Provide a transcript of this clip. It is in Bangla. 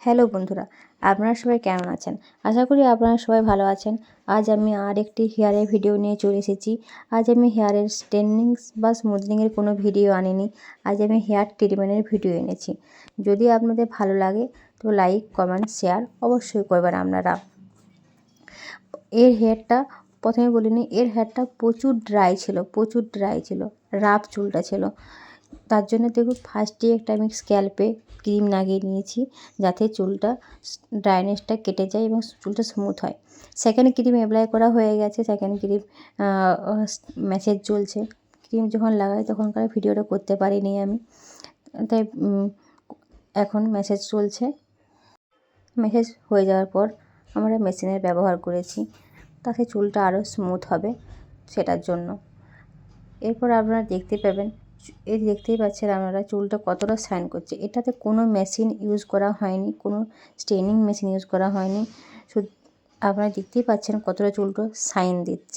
হ্যালো বন্ধুরা, আপনারা সবাই কেমন আছেন? আশা করি আপনারা সবাই ভালো আছেন। আজ আমি আরেকটি হেয়ারের ভিডিও নিয়ে চলে এসেছি। আজ আমি হেয়ারের স্ট্রেটনিং বা স্মুথনিংয়ের কোনো ভিডিও আনিনি। আজ আমি হেয়ার ট্রিটমেন্টের ভিডিও এনেছি। যদি আপনাদের ভালো লাগে তো লাইক, কমেন্ট, শেয়ার অবশ্যই করবেন আপনারা। এর হেয়ারটা প্রথমে বলে নিই, এর হেয়ারটা প্রচুর ড্রাই ছিল, রাফ চুলটা ছিল। তার জন্য দেখুন ফার্স্টে একটা আমি স্ক্যাল্পে ক্রিম লাগিয়ে নিয়েছি, যাতে চুলটা ড্রাইনেসটা কেটে যায় এবং চুলটা স্মুথ হয়। সেকেন্ড ক্রিম অ্যাপ্লাই করা হয়ে গেছে, সেকেন্ড ক্রিম ম্যাসেজ চলছে। ক্রিম যখন লাগাই তখনকার ভিডিওটা করতে পারিনি আমি, তাই এখন ম্যাসেজ চলছে। ম্যাসেজ হয়ে যাওয়ার পর আমরা মেশিনের ব্যবহার করেছি, তাতে চুলটা আরও স্মুথ হবে সেটার জন্য। এরপর আপনারা দেখতেই পাচ্ছেন আপনারা চুলটা কতটা শাইন করছে। এটাতে কোনো মেশিন ইউজ করা হয়নি, কোনো স্ট্রেনিং মেশিন ইউজ করা হয়নি। আপনারা দেখতেই পাচ্ছেন কতটা চুলটা শাইন দিচ্ছে।